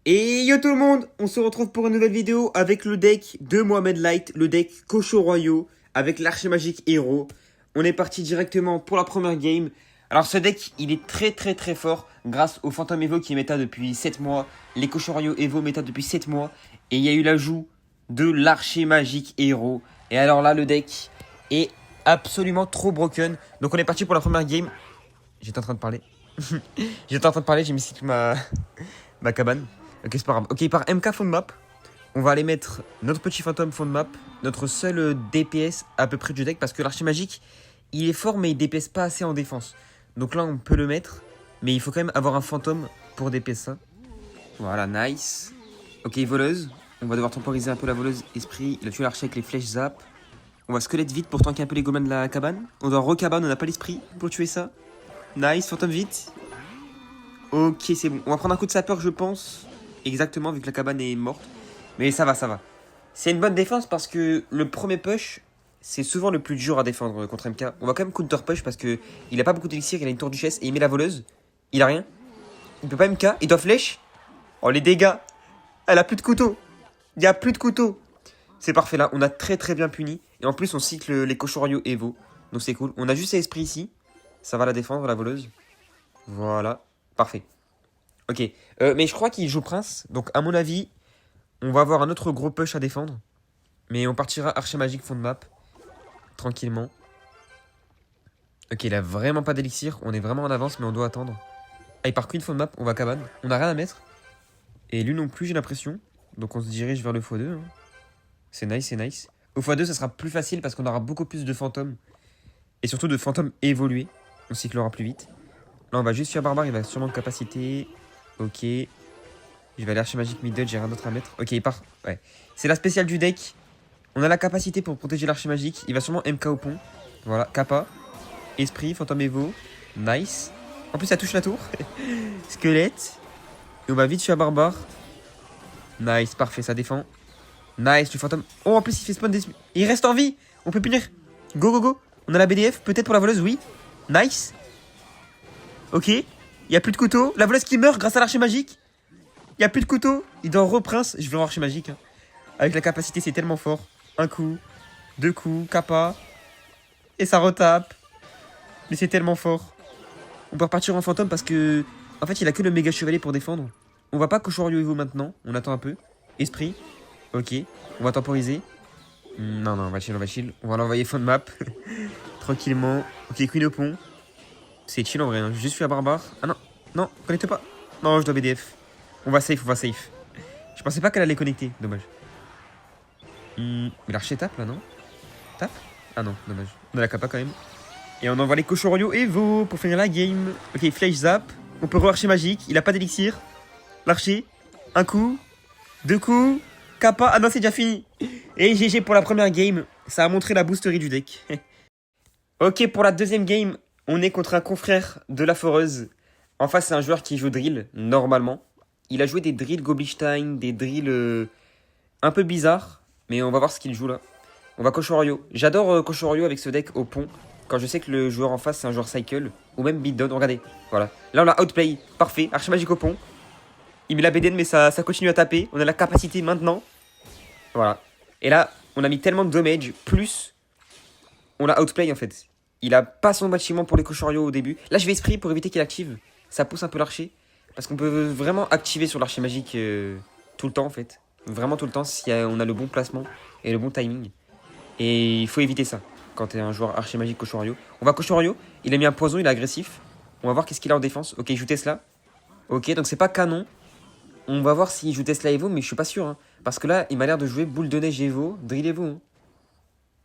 Et yo tout le monde, on se retrouve pour une nouvelle vidéo avec le deck de Mohamed Light, le deck Cochon Royaux, avec l'archimagique héros. On est parti directement pour la première game. Alors ce deck, il est très fort grâce au Phantom Evo qui est méta depuis 7 mois, les Cochon Royaux Evo méta depuis 7 mois, et il y a eu l'ajout de l'archimagique héros. Et alors là, le deck est absolument trop broken. Donc on est parti pour la première game. J'étais en train de parler. J'ai mis cycle ma cabane. Ok, c'est pas grave. Ok, par MK fond de map, on va aller mettre notre petit fantôme fond de map, notre seul DPS à peu près du deck, parce que l'archimagique, il est fort, mais il DPS pas assez en défense. Donc là, on peut le mettre, mais il faut quand même avoir un fantôme pour DPS ça. Voilà, nice. Ok, voleuse. On va devoir temporiser un peu la voleuse esprit. Il a tué l'archer avec les flèches zap. On va squelette vite pour tanker un peu les gomins de la cabane. On doit recabane, on n'a pas l'esprit pour tuer ça. Nice, fantôme vite. Ok, c'est bon. On va prendre un coup de sapeur, je pense. Exactement, vu que la cabane est morte. Mais ça va, ça va. C'est une bonne défense parce que le premier push, c'est souvent le plus dur à défendre contre MK. On va quand même counter push parce que il a pas beaucoup d'élixir, il a une tour duchesse et il met la voleuse. Il a rien. Il peut pas MK, il doit flèche. Oh, les dégâts. Elle a plus de couteau. Il y a plus de couteau. C'est parfait là, on a très bien puni. Et en plus, on cycle les cochons royaux Evo. Donc c'est cool. On a juste l'esprit ici. Ça va la défendre, la voleuse. Voilà. Parfait. Ok, mais je crois qu'il joue Prince, donc à mon avis, on va avoir un autre gros push à défendre. Mais on partira archimagique fond de map, tranquillement. Ok, il a vraiment pas d'élixir, on est vraiment en avance, mais on doit attendre. Ah, il part qu'une fond de map, on va cabane, on a rien à mettre. Et lui non plus, j'ai l'impression. Donc on se dirige vers le x2. Hein. C'est nice, c'est nice. Au x2, ça sera plus facile parce qu'on aura beaucoup plus de fantômes. Et surtout de fantômes évolués. On cyclera plus vite. Là, on va juste faire barbare, il va sûrement de capacité. Ok. Je vais aller archimagique middle, j'ai rien d'autre à mettre. Ok, il part. Ouais. C'est la spéciale du deck. On a la capacité pour protéger l'archimagique. Il va sûrement MK au pont. Voilà, Kappa. Esprit, fantôme Evo. Nice. En plus, ça touche la tour. Squelette. Et on va vite faire barbare. Nice, parfait, ça défend. Nice, le fantôme. Oh, en plus, il fait spawn des... Il reste en vie. On peut punir. Go. On a la BDF, peut-être pour la voleuse, oui. Nice. Ok. Il n'y a plus de couteau. La voleuse qui meurt grâce à l'archimagique. Il n'y a plus de couteau. Il doit reprince. Je vais en archimagique. Hein. Avec la capacité, c'est tellement fort. Un coup. Deux coups. Kappa. Et ça retape. Mais c'est tellement fort. On peut repartir en fantôme parce que... En fait, il a que le méga chevalier pour défendre. On va pas Cochon Royaux Evo maintenant. On attend un peu. Esprit. Ok. On va temporiser. Non, on va chill. On va l'envoyer fond de map. Tranquillement. Ok, Queen au pont. C'est chill en vrai. Hein. Juste fait à barbare. Ah non, connecte pas. Non, je dois BDF. On va safe. Je pensais pas qu'elle allait connecter. Dommage. Mais l'archer tape là, non? Tape? Ah non, dommage. On a la capa quand même. Et on envoie les cochons royaux Evo pour finir la game. Ok, flèche zap. On peut re-archer magique. Il a pas d'élixir. L'archer. Un coup. Deux coups. Kappa. Ah non, c'est déjà fini. Et GG pour la première game. Ça a montré la boosterie du deck. Ok, pour la deuxième game, on est contre un confrère de la foreuse. En face, c'est un joueur qui joue drill, normalement. Il a joué des drills Goblishstein, des drills un peu bizarres. Mais on va voir ce qu'il joue là. On va Cochon Royaux. J'adore Cochon Royaux avec ce deck au pont. Quand je sais que le joueur en face, c'est un joueur cycle. Ou même beatdown, regardez. Voilà. Là, on a outplay. Parfait. Archimagique au pont. Il met la BDN, mais ça continue à taper. On a la capacité maintenant. Voilà. Et là, on a mis tellement de damage. Plus, on a outplay en fait. Il a pas son bâtiment pour les Cochon Royaux au début. Là, je vais esprit pour éviter qu'il active. Ça pousse un peu l'archer. Parce qu'on peut vraiment activer sur l'archer magique tout le temps en fait. Vraiment tout le temps si on a le bon placement et le bon timing. Et il faut éviter ça quand t'es un joueur archer magique Cochon Royaux. On va Cochon Royaux. Il a mis un poison, il est agressif. On va voir qu'est-ce qu'il a en défense. Ok, il joue Tesla. Ok, donc c'est pas canon. On va voir s'il joue Tesla Evo, mais je suis pas sûr. Hein. Parce que là, il m'a l'air de jouer boule de neige Evo, drill Evo. Hein.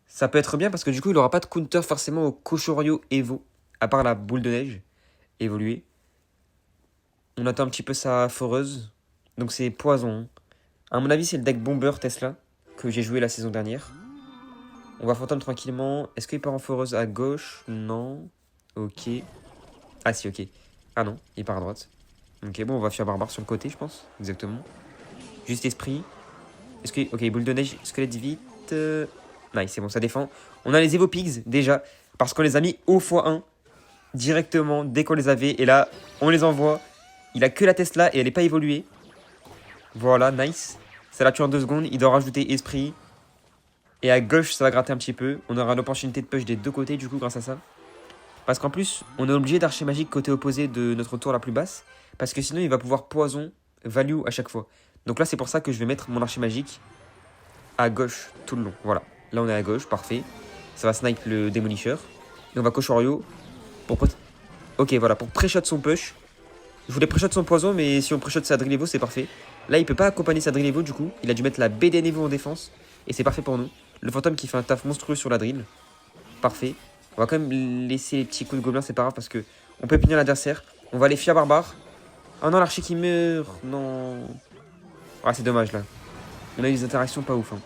Ça peut être bien parce que du coup, il aura pas de counter forcément au Cochon Royaux Evo. À part la boule de neige évoluée. On attend un petit peu sa foreuse. Donc c'est poison. À mon avis, c'est le deck Bomber Tesla que j'ai joué la saison dernière. On va fantôme tranquillement. Est-ce qu'il part en foreuse à gauche? Non. Ok. Ah si, ok. Ah non, il part à droite. Ok, bon, on va faire barbare sur le côté, je pense. Exactement. Juste esprit. Est-ce que... Ok, boule de neige, squelette vite. Nice, c'est bon, ça défend. On a les Evo Pigs, déjà. Parce qu'on les a mis au x1. Directement, dès qu'on les avait. Et là, on les envoie. Il a que la Tesla et elle n'est pas évoluée. Voilà, nice. Ça l'a tué en 2 secondes. Il doit rajouter esprit. Et à gauche, ça va gratter un petit peu. On aura l'opportunité de push des deux côtés, du coup, grâce à ça. Parce qu'en plus, on est obligé d'archer magique côté opposé de notre tour la plus basse. Parce que sinon, il va pouvoir poison value à chaque fois. Donc là, c'est pour ça que je vais mettre mon archer magique à gauche tout le long. Voilà. Là, on est à gauche, parfait. Ça va snipe le démolisseur. Et on va Koshoryu pour... Ok, voilà, pour pré-shot son push. Je voulais pré-shot son poison, mais si on pré-shot sa drill evo, c'est parfait. Là, il peut pas accompagner sa drill evo, du coup. Il a dû mettre la BDN evo en défense. Et c'est parfait pour nous. Le fantôme qui fait un taf monstrueux sur la drill. Parfait. On va quand même laisser les petits coups de gobelin, c'est pas grave, parce que on peut punir l'adversaire. On va aller Fia Barbare. Oh non, l'archer qui meurt. Non. Ah, c'est dommage, là. On a eu des interactions pas ouf. Hein.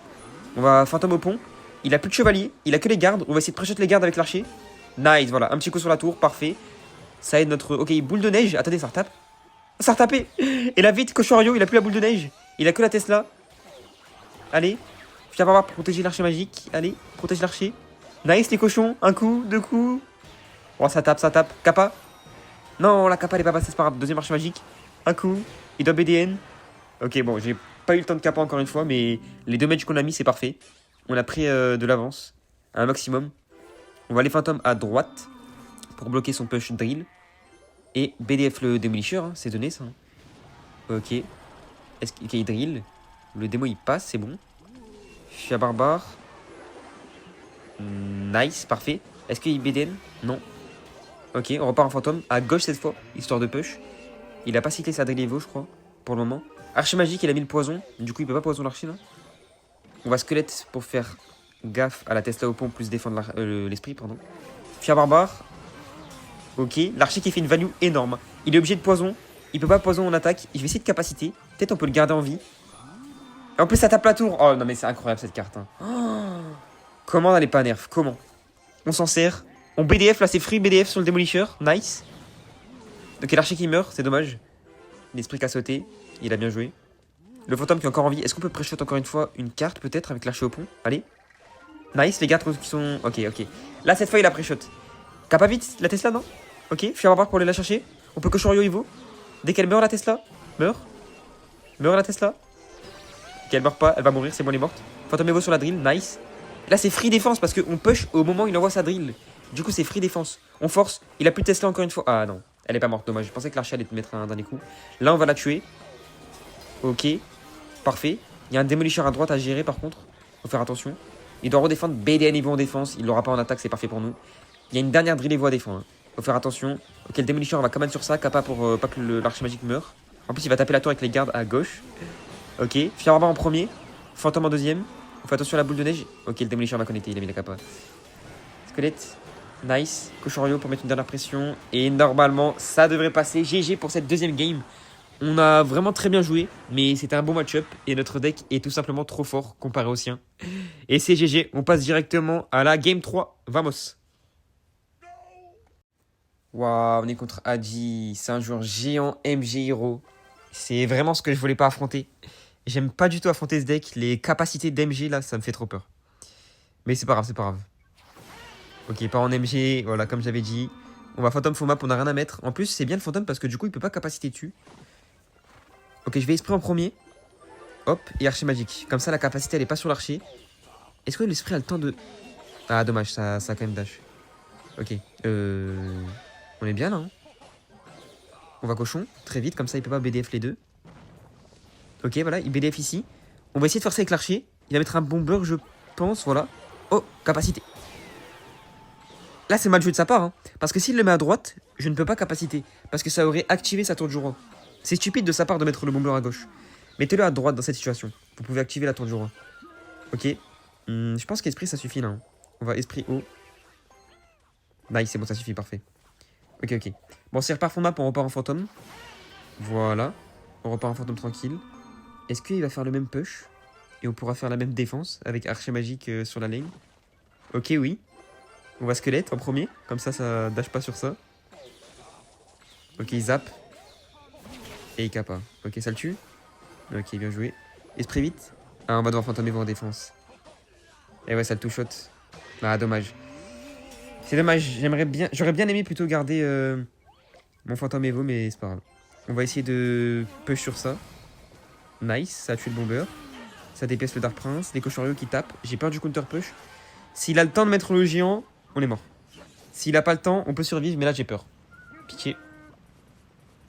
On va fantôme au pont. Il a plus de chevalier. Il a que les gardes. On va essayer de pré-shot les gardes avec l'archer. Nice, voilà. Un petit coup sur la tour. Parfait. Ça aide notre... Ok, boule de neige. Attendez, ça retape. Ça a retapé. Et là, vite, Koshoryu, il a plus la boule de neige. Il a que la Tesla. Allez. Fia Barbare pour protéger l'archer magique. Allez, protège l'archer. Nice, les cochons. Un coup, 2 coups. Oh, ça tape, ça tape. Kappa. Non, la Kappa, elle est pas passée, c'est pas grave. Deuxième marche magique. Un coup. Il doit BDN. Ok, bon, j'ai pas eu le temps de Kappa encore une fois, mais les 2 matchs qu'on a mis, c'est parfait. On a pris de l'avance. Un maximum. On va aller fantôme à droite pour bloquer son push drill. Et BDF le démolisseur, hein, c'est donné ça. Ok. Est-ce qu'il drill? Le démo il passe, c'est bon. Fia Barbare. Nice, parfait. Est-ce qu'il BDN? Non. Ok, on repart en fantôme. À gauche cette fois, histoire de push. Il a pas cité sa drill evo, je crois, pour le moment. Archer magique, il a mis le poison. Du coup, il peut pas poison l'archer là. On va squelette pour faire gaffe à la Tesla au pont, plus défendre l'esprit, pardon. Fia Barbare. Ok, l'archer qui fait une value énorme. Il est obligé de poison. Il peut pas poison en attaque. Je vais essayer de capacité. Peut-être on peut le garder en vie. Et en plus, ça tape la tour. Oh non, mais c'est incroyable cette carte. Hein. Oh, comment on a les pas nerfs? Comment? On s'en sert. On BDF, là c'est free BDF sur le démolisseur. Nice. Ok, l'archer qui meurt, c'est dommage. L'esprit qui a sauté. Il a bien joué. Le fantôme qui est encore en vie. Est-ce qu'on peut pré-shot encore une fois une carte peut-être avec l'archer au pont? Allez. Nice, les gardes qui sont... Ok, ok. Là, cette fois, il a pré-shot. Kappa vite, la Tesla, non? Ok, Fia Barbare pour aller la chercher. On peut Koshoryu Evo. Dès qu'elle meurt, la Tesla. Meurt. Meurt la Tesla. Ok, elle meurt pas, elle va mourir, c'est bon, elle est morte. Fantôme Evo sur la drill, nice. Là, c'est free défense parce qu'on push au moment où il envoie sa drill. Du coup, c'est free défense. On force. Il a plus de Tesla encore une fois. Ah non, elle est pas morte, dommage. Je pensais que l'archer allait te mettre un dernier coup. Là, on va la tuer. Ok, parfait. Il y a un démolisseur à droite à gérer par contre. Faut faire attention. Il doit redéfendre BDN Evo en défense. Il l'aura pas en attaque, c'est parfait pour nous. Il y a une dernière drill Evo à défendre. Hein. Faut faire attention. Ok, le démolisseur va quand même sur ça. Kappa pour pas que l'archer magique meure. En plus, il va taper la tour avec les gardes à gauche. Ok, Fia Barbare en premier. Fantôme en deuxième. On fait attention à la boule de neige. Ok, le démolisseur va connecter, il a mis la Kappa. Squelette. Nice. Koshoryu pour mettre une dernière pression. Et normalement, ça devrait passer. GG pour cette deuxième game. On a vraiment très bien joué, mais c'était un bon match-up. Et notre deck est tout simplement trop fort comparé au sien. Et c'est GG. On passe directement à la game 3. Vamos. Waouh, on est contre Adi. C'est un joueur géant MG Hero. C'est vraiment ce que je voulais pas affronter. J'aime pas du tout affronter ce deck. Les capacités d'MG là, ça me fait trop peur. Mais c'est pas grave, c'est pas grave. Ok, pas en MG, voilà, comme j'avais dit. On va fantôme full map, on a rien à mettre. En plus, c'est bien le fantôme parce que du coup, il peut pas capacité dessus. Ok, je vais esprit en premier. Hop, et archer magique. Comme ça, la capacité, elle est pas sur l'archer. Est-ce que l'esprit a le temps de... Ah, dommage, ça a quand même dash. Ok, on est bien là, hein. On va cochon, très vite, comme ça, il peut pas BDF les deux. Ok, voilà, il BDF ici. On va essayer de forcer avec l'archer. Il va mettre un bomber, je pense, voilà. Oh, capacité. Là, c'est mal joué de sa part, hein. Parce que s'il le met à droite, je ne peux pas capacité. Parce que ça aurait activé sa tour de jour 1. C'est stupide de sa part de mettre le bomber à gauche. Mettez-le à droite dans cette situation. Vous pouvez activer la tour de jour 1. Ok. Je pense qu'esprit, ça suffit là. Hein. On va esprit haut. Nice, c'est bon, ça suffit, parfait. Ok, ok. Bon, c'est repart format, on repart en fantôme. Voilà. On repart en fantôme tranquille. Est-ce qu'il va faire le même push? Et on pourra faire la même défense avec archer magique sur la lane? Ok, oui. On va squelette en premier. Comme ça dash pas sur ça. Ok, il zappe. Et il kappa. Ok, ça le tue. Ok, bien joué. Esprit vite. Ah, on va devoir fantômer en défense. Et ouais, ça le two-shot. Ah, dommage. C'est dommage. J'aurais bien aimé plutôt garder mon fantôme Evo, mais c'est pas grave. On va essayer de push sur ça. Nice, ça a tué le bomber. Ça DPS le Dark Prince. Les Cochorio qui tapent. J'ai peur du counter push. S'il a le temps de mettre le géant, on est mort. S'il a pas le temps, on peut survivre, mais là j'ai peur. Pitié.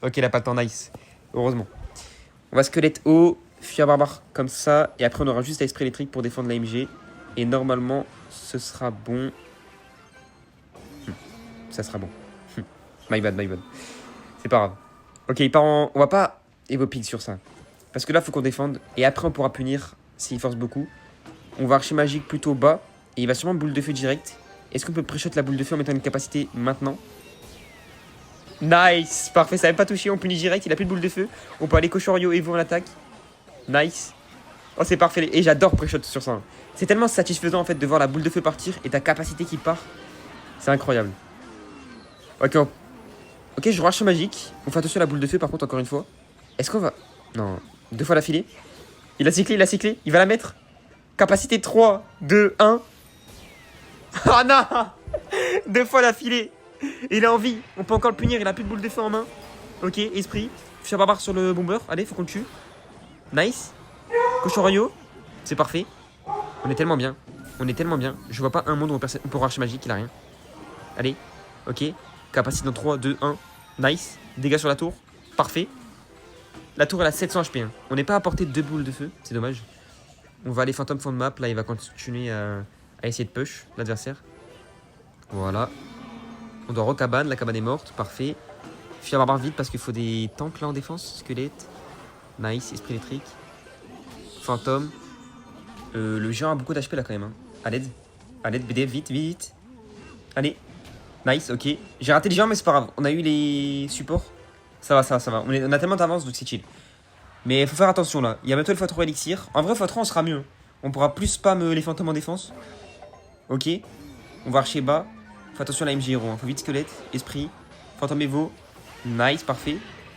Ok, il a pas le temps, nice. Heureusement. On va squelette haut, fuir barbare comme ça. Et après, on aura juste l'esprit électrique pour défendre la MG. Et normalement, ce sera bon. Ça sera bon. My bad, my bad. C'est pas grave. Ok, il part en... On va pas évopique sur ça. Parce que là, faut qu'on défende. Et après, on pourra punir s'il force beaucoup. On va archer magique plutôt bas. Et il va sûrement boule de feu direct. Est-ce qu'on peut pré-shot la boule de feu en mettant une capacité maintenant? Nice, parfait, ça n'avait pas touché, on punit direct, il a plus de boule de feu. On peut aller Cochorio et vous en attaque. Nice. Oh, c'est parfait, et j'adore pré-shot sur ça. C'est tellement satisfaisant en fait de voir la boule de feu partir et ta capacité qui part. C'est incroyable. Ok, ok, je rush magique. On fait attention à la boule de feu par contre, encore une fois. Est-ce qu'on va... Non, 2 fois la filer. Il a cyclé, il va la mettre. Capacité 3, 2, 1. Oh non 2 fois la filer. Il a envie, on peut encore le punir, il a plus de boule de feu en main. Ok, esprit. Fuchsia barbare sur le bomber, allez, faut qu'on le tue. Nice. Cochorio, c'est parfait. On est tellement bien, Je vois pas un monde où on peut rush magique, il a rien. Allez, ok. Capacité dans 3, 2, 1. Nice. Dégâts sur la tour, parfait. La tour elle a 700 HP. Hein. On n'est pas à portée de 2 boules de feu, c'est dommage. On va aller Phantom fond de map, là il va continuer à essayer de push l'adversaire. Voilà. On doit recabane, la cabane est morte, parfait. Fuchsia barbare vite parce qu'il faut des tanks là en défense. Squelette. Nice, esprit électrique. Fantôme. Le géant a beaucoup d'HP là quand même. Hein. À l'aide. À l'aide, BDF, vite, vite. Allez. Nice, ok. J'ai raté les géants mais c'est pas grave. On a eu les supports. Ça va, ça va, ça va. On a tellement d'avance donc c'est chill. Mais il faut faire attention là. Il y a bientôt le x3 élixir. En vrai, x3 on sera mieux. On pourra plus spam les fantômes en défense. Ok. On va archer bas. Fais attention à la MG héros, hein. Faut vite squelette, esprit, fantôme Evo. Nice, parfait.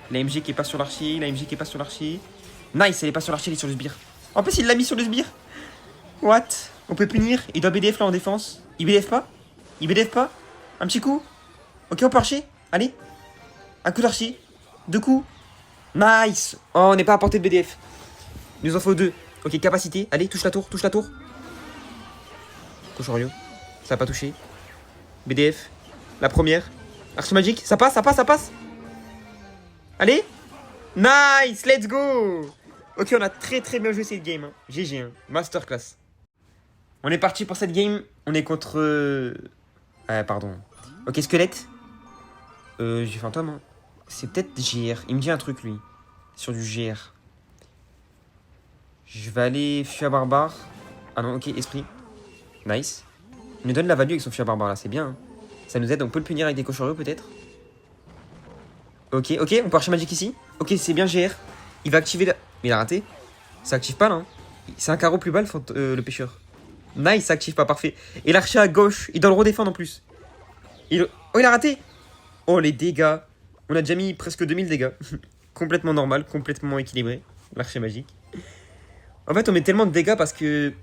La MG qui est pas sur l'archer, Nice, elle est pas sur l'archer, elle est sur le sbire. En plus, il l'a mis sur le sbire. What? On peut punir, il doit BDF là en défense. Il BDF pas? Un petit coup. Ok, on peut archer. Allez. Un coup d'archer. 2 coups. Nice. Oh, on n'est pas à portée de BDF. Il nous en faut 2. Ok, capacité. Allez, touche la tour. Cochorio. Ça a pas touché. BDF, la première. Arche magique, ça passe. Allez. Nice, let's go. Ok, on a très bien joué cette game. Hein. GG, hein. Masterclass. On est parti pour cette game. On est contre... pardon. Ok, squelette. J'ai fantôme. Hein. C'est peut-être GR. Il me dit un truc, lui. Sur du GR. Je vais aller Fuchsia barbare. Ah non, ok, esprit. Nice. Il nous donne la value avec son Fuchsia barbare là, c'est bien. Hein. Ça nous aide, on peut le punir avec des Cochorio peut-être. Ok, on peut archer magique ici. Ok, c'est bien GR. Il va activer la... Mais il a raté. Ça active pas là. Hein. C'est un carreau plus bas le pêcheur. Nice, ça active pas, parfait. Et l'archer à gauche, il doit le redéfendre en plus. Oh, il a raté. Oh, les dégâts. On a déjà mis presque 2000 dégâts. Complètement normal, complètement équilibré. L'archer magique. En fait, on met tellement de dégâts parce que...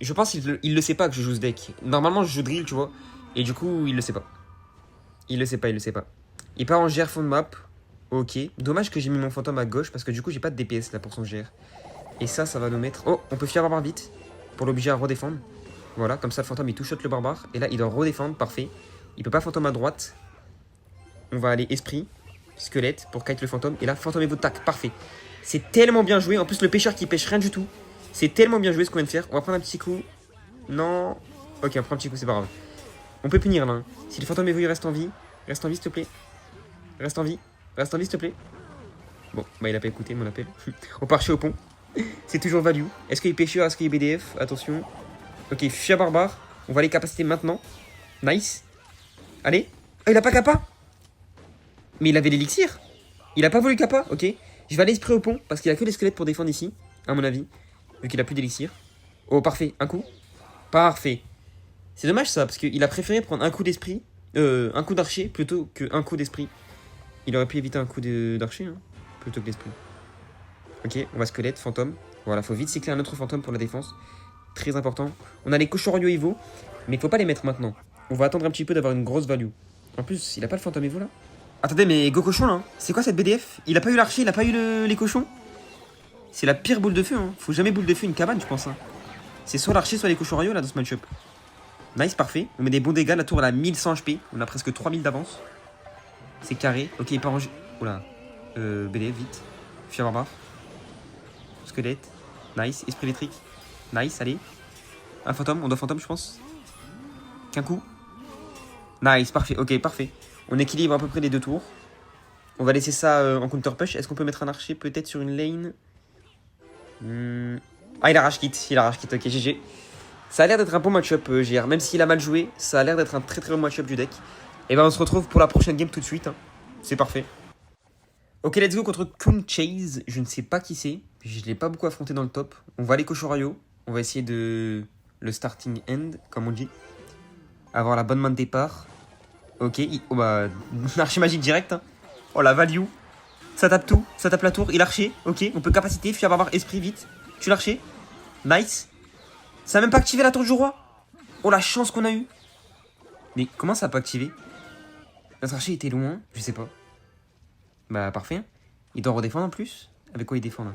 Je pense qu'il le sait pas que je joue ce deck. Normalement, je joue drill, tu vois. Et du coup, il le sait pas. Il le sait pas. Il part en GR fond de map. Ok. Dommage que j'ai mis mon fantôme à gauche parce que du coup, j'ai pas de DPS là pour son GR. Et ça va nous mettre... Oh, on peut fuir barbare vite. Pour l'obliger à redéfendre. Voilà, comme ça, le fantôme, il touche le barbare. Et là, il doit redéfendre, parfait. Il peut pas fantôme à droite. On va aller esprit, squelette pour kite le fantôme. Et là, fantôme et votre tac, parfait. C'est tellement bien joué. En plus, le pêcheur qui pêche rien du tout. C'est tellement bien joué ce qu'on vient de faire. On va prendre un petit coup. Non. Ok, on prend un petit coup, c'est pas grave. On peut punir là. Hein. Si le fantôme évolue, reste en vie. Reste en vie, s'il te plaît. Reste en vie, s'il te plaît. Bon, bah il a pas écouté mon appel. On part chez au pont. C'est toujours value. Est-ce qu'il est pêcheur? Est-ce qu'il est BDF? Attention. Ok, Fuchsia barbare. On va les capacités maintenant. Nice. Allez. Oh, il a pas kappa. Mais il avait l'élixir. Il a pas voulu kappa. Ok. Je vais aller esprit au pont parce qu'il a que les squelettes pour défendre ici. À mon avis. Vu qu'il a plus d'élixir. Oh, parfait. Un coup. Parfait. C'est dommage ça parce qu'il a préféré prendre un coup d'esprit. Un coup d'archer plutôt qu'un coup d'esprit. Il aurait pu éviter un coup d'archer hein, plutôt que d'esprit. Ok, on va squelette, fantôme. Voilà, faut vite cycler un autre fantôme pour la défense. Très important. On a les Cochorio Evo, mais il faut pas les mettre maintenant. On va attendre un petit peu d'avoir une grosse value. En plus, il a pas le fantôme Evo là. Attendez, mais go cochon là. C'est quoi cette BDF? Il a pas eu l'archer, il a pas eu les cochons. C'est la pire boule de feu, hein. Faut jamais boule de feu une cabane, je pense. Hein. C'est soit l'archer, soit les cochons royaux là dans ce match-up. Nice, parfait. On met des bons dégâts. La tour elle a 1100 HP. On a presque 3000 d'avance. C'est carré. Ok, il part en jeu. Oula. BDF, vite. Fier barbare. Squelette. Nice. Esprit électrique. Nice, allez. Un fantôme. On doit fantôme, je pense. Qu'un coup. Nice, parfait. Ok, parfait. On équilibre à peu près les deux tours. On va laisser ça en counter push. Est-ce qu'on peut mettre un archer peut-être sur une lane? Ah, il a rage kit. Il a rage kit. Ok, GG. Ça a l'air d'être un bon match-up, GR. Même s'il a mal joué, ça a l'air d'être un très très bon match-up du deck. Et ben on se retrouve pour la prochaine game tout de suite. Hein. C'est parfait. Ok, let's go contre Kun Chase. Je ne sais pas qui c'est. Je ne l'ai pas beaucoup affronté dans le top. On va aller cochon royaux. On va essayer de le starting end, comme on dit. Avoir la bonne main de départ. Ok, oh bah, archer magique direct. Hein. Oh la value. Ça tape tout, ça tape la tour. Il archer. Ok, on peut capacité, fier barbare, esprit, vite. Tu l'archer. Nice. Ça a même pas activé la tour du roi. Oh la chance qu'on a eu. Mais comment ça a pas activé? Notre archer était loin, je sais pas. Bah parfait. Il doit redéfendre en plus. Avec quoi il défend là?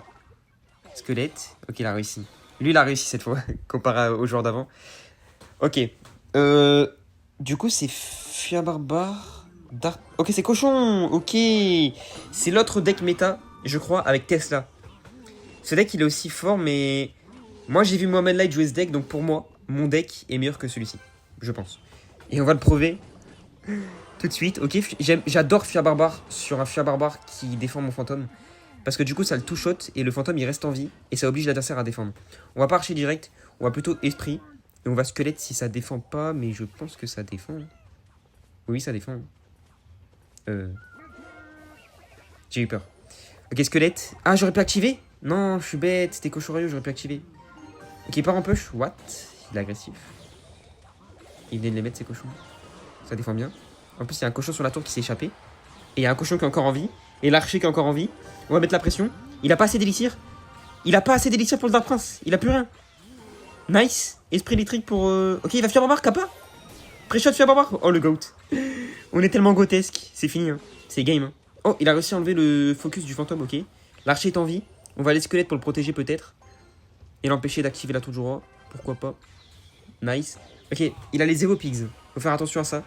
Squelette. Ok, il a réussi. Lui il a réussi cette fois, comparé au joueur d'avant. Ok. Du coup c'est Fia Barbare. Ok, c'est cochon. Ok. C'est l'autre deck méta, je crois, avec Tesla. Ce deck il est aussi fort, mais... Moi j'ai vu Mohamed Light jouer ce deck, donc pour moi, mon deck est meilleur que celui-ci. Je pense. Et on va le prouver tout de suite. Ok, j'adore Fier Barbare sur un Fier Barbare qui défend mon fantôme. Parce que du coup ça le two-shot et le fantôme il reste en vie. Et ça oblige l'adversaire à défendre. On va pas archer direct, on va plutôt esprit. Et on va squelette si ça défend pas, mais je pense que ça défend. Oui, ça défend. J'ai eu peur. Ok, squelette. Ah, j'aurais pu activer? Non, je suis bête, c'était cochon royaux, j'aurais pu activer. Ok, il part en push. What? Il est agressif. Il venait de les mettre, ces cochons. Ça défend bien. En plus, il y a un cochon sur la tour qui s'est échappé. Et il y a un cochon qui est encore en vie. Et l'archer qui est encore en vie. On va mettre la pression. Il a pas assez d'élixir. Il a pas assez d'élixir pour le Dark Prince. Il a plus rien. Nice. Esprit électrique pour... Ok, il va faire barbare, Kappa. Pré-shot, faire barbare. Oh, le goat. On est tellement goatesque. C'est fini. Hein. C'est game. Hein. Oh, il a réussi à enlever le focus du fantôme. Ok. L'archer est en vie. On va aller squelette pour le protéger peut-être. Et l'empêcher d'activer la tour du roi. Pourquoi pas. Nice. Ok, il a les Evopigs. Faut faire attention à ça.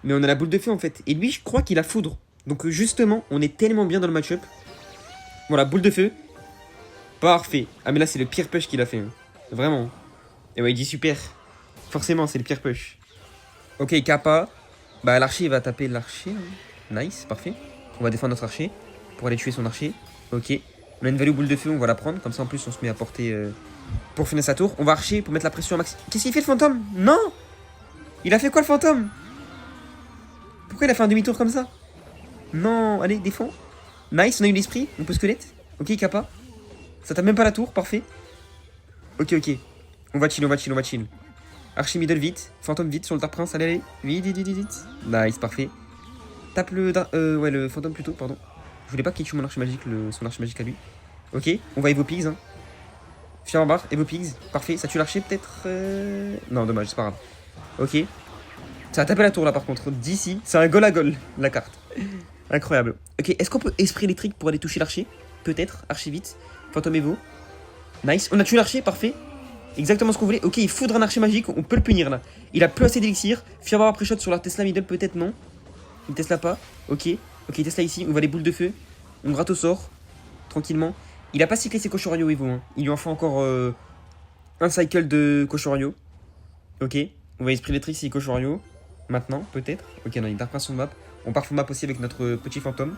Mais on a la boule de feu en fait. Et lui, je crois qu'il a foudre. Donc justement, on est tellement bien dans le match-up. Voilà, boule de feu. Parfait. Ah mais là, c'est le pire push qu'il a fait. Hein. Vraiment. Et ouais, il dit super. Forcément, c'est le pire push. Ok, Kappa. Bah, l'archer, il va taper l'archer. Nice, parfait. On va défendre notre archer. Pour aller tuer son archer. Ok. On a une value boule de feu, on va la prendre. Comme ça, en plus, on se met à porter pour finir sa tour. On va archer pour mettre la pression à max. Qu'est-ce qu'il fait, le fantôme? Non! Il a fait quoi, le fantôme? Pourquoi il a fait un demi-tour comme ça? Non, allez, défends. Nice, on a eu l'esprit. On peut squelette. Ok, Kappa. Ça tape même pas la tour, parfait. Ok, ok. On va chill, on va chill, on va chill. Archer middle vite. Fantôme vite sur le Dark Prince. Allez, allez. Vite, vite, vite, vite. Nice, parfait. Tape le... ouais, le fantôme plutôt, pardon. Je voulais pas qu'il tue mon archer magique, son archer magique à lui. Ok, on va Evopigs. Hein. Fier en barre, Evopigs. Parfait, ça tue l'archer peut-être Non, dommage, c'est pas grave. Ok. Ça a tapé la tour là par contre. D'ici, c'est un goal à goal, la carte. Incroyable. Ok, est-ce qu'on peut esprit électrique pour aller toucher l'archer? Peut-être, archer vite. Fantôme Evo. Nice, on a tué l'archer, parfait. Exactement ce qu'on voulait. Ok, il foudre un archer magique, on peut le punir là. Il a plus assez d'élixir. Fier barre pré-shot sur la Tesla middle, peut-être non. Il Tesla pas. Ok. Ok, Tesla ici, on va les boules de feu. On gratte au sort. Tranquillement. Il a pas cyclé ses cochons royaux Evo. Hein. Il lui en faut encore un cycle de cochons royaux. Ok. On va esprit électrique si cochons royaux. Maintenant, peut-être. Ok, non, il Dark Prince sur map. On part full map aussi avec notre petit fantôme.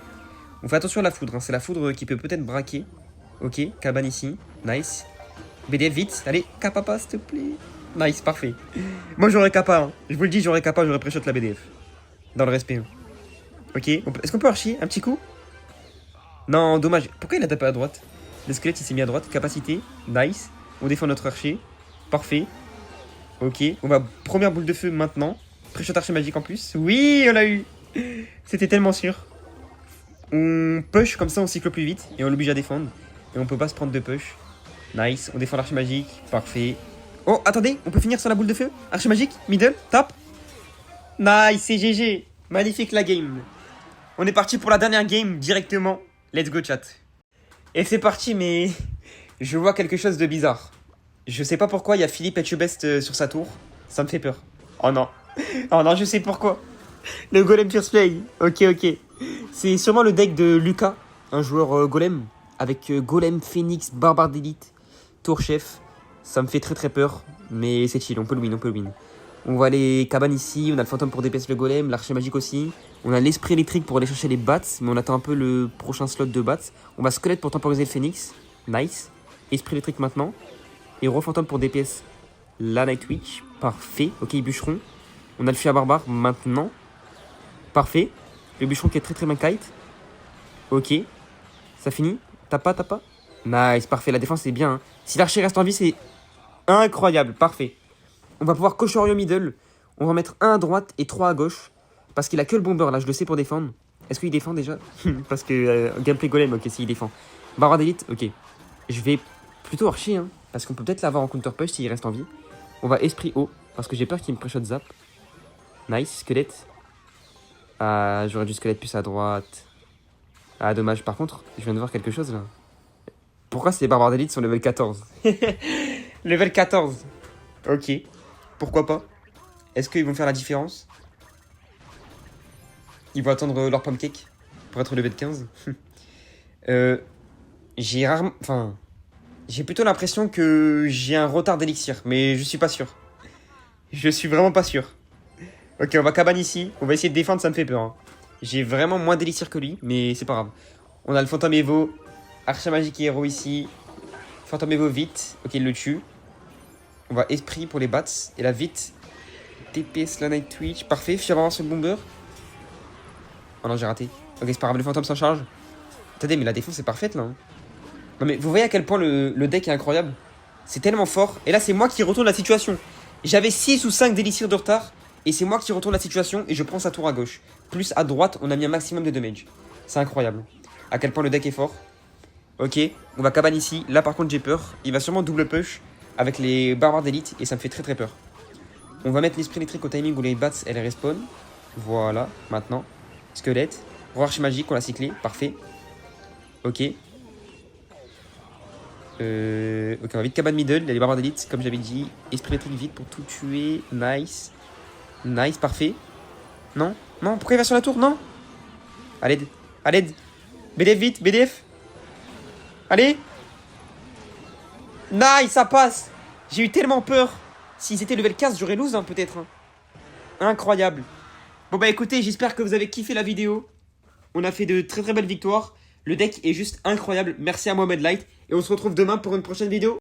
On fait attention à la foudre. Hein. C'est la foudre qui peut peut-être braquer. Ok, cabane ici. Nice. BDF vite. Allez, Kappa, s'il te plaît. Nice, parfait. Moi, j'aurais Kappa. Hein. Je vous le dis, j'aurais Kappa, j'aurais pré-shot la BDF. Dans le respect. Hein. Ok, est-ce qu'on peut archer un petit coup? Non, dommage. Pourquoi il a tapé à droite? Le squelette il s'est mis à droite. Capacité, nice. On défend notre archer. Parfait. Ok, on va première boule de feu maintenant. Pré-shot archer magique en plus. Oui, on l'a eu. C'était tellement sûr. On push comme ça, on cycle plus vite. Et on l'oblige à défendre. Et on peut pas se prendre de push. Nice, on défend l'archer magique. Parfait. Oh, attendez, on peut finir sur la boule de feu. Archer magique, middle, top. Nice, c'est GG. Magnifique la game. On est parti pour la dernière game directement. Let's go chat. Et c'est parti, mais je vois quelque chose de bizarre. Je sais pas pourquoi il y a Philippe Etchebest sur sa tour. Ça me fait peur. Oh non. Oh non, je sais pourquoi. Le Golem First Play. Ok, ok. C'est sûrement le deck de Lucas, un joueur Golem. Avec Golem, Phoenix, Barbare d'élite, Tour Chef. Ça me fait très très peur. Mais c'est chill, on peut le win, on peut le win. On voit les cabanes ici, on a le fantôme pour DPS le golem, l'archer magique aussi. On a l'esprit électrique pour aller chercher les bats, mais on attend un peu le prochain slot de bats. On va squelette pour temporiser le phénix. Nice. Esprit électrique maintenant. Héros fantôme pour DPS la Night Witch. Parfait. Ok, bûcheron. On a le fui à barbare maintenant. Parfait. Le bûcheron qui est très très bien kite. Ok. Ça finit. T'as pas. Nice, parfait. La défense est bien. Hein. Si l'archer reste en vie, c'est incroyable. Parfait. On va pouvoir Koshoryu middle. On va mettre 1 à droite et 3 à gauche. Parce qu'il a que le bomber là, je le sais pour défendre. Est-ce qu'il défend déjà? Parce que gameplay golem, ok, s'il défend. Barbare d'élite, ok. Je vais plutôt archer, hein. Parce qu'on peut peut-être l'avoir en counter push s'il reste en vie. On va esprit haut. Parce que j'ai peur qu'il me pré-shot zap. Nice, squelette. Ah, j'aurais dû squelette plus à droite. Ah, dommage. Par contre, je viens de voir quelque chose là. Pourquoi ces barbares d'élite sont level 14? Level 14. Ok. Pourquoi pas? Est-ce qu'ils vont faire la différence? Ils vont attendre leur pancake pour être level 15. J'ai rarement... Enfin... J'ai plutôt l'impression que j'ai un retard d'élixir, mais je suis pas sûr. Je suis vraiment pas sûr. Ok, on va cabane ici. On va essayer de défendre, ça me fait peur. Hein. J'ai vraiment moins d'élixir que lui, mais c'est pas grave. On a le fantôme Evo. Archer magique et héros ici. Fantôme Evo vite. Ok, il le tue. On va esprit pour les bats. Et là, vite. TPS la Night Twitch. Parfait. Je suis avoir sur le bomber. Oh non, j'ai raté. Ok, c'est pas grave, le fantôme s'en charge. Attendez, mais la défense est parfaite là. Hein. Non, mais vous voyez à quel point le deck est incroyable. C'est tellement fort. Et là, c'est moi qui retourne la situation. J'avais 6 ou 5 d'élixir de retard. Et c'est moi qui retourne la situation et je prends sa tour à gauche. Plus à droite, on a mis un maximum de damage. C'est incroyable. À quel point le deck est fort. Ok, on va cabane ici. Là, par contre, j'ai peur. Il va sûrement double push avec les barbares d'élite et ça me fait très très peur. On va mettre l'esprit électrique au timing où les bats, elles respawn. Voilà, maintenant. Squelette. Archer magique, on l'a cyclé. Parfait. Ok. Ok, on va vite cabane middle. Il y a les barbares d'élite, comme j'avais dit. Esprit électrique vite pour tout tuer. Nice. Nice, parfait. Non, non, pourquoi il va sur la tour? Non. À l'aide. À l'aide. BDF vite, BDF. Allez. Nice, ça passe. J'ai eu tellement peur. S'ils étaient level 15, j'aurais lose hein, peut-être. Hein. Incroyable. Bon bah écoutez, j'espère que vous avez kiffé la vidéo. On a fait de très très belles victoires. Le deck est juste incroyable. Merci à Mohamed Light. Et on se retrouve demain pour une prochaine vidéo.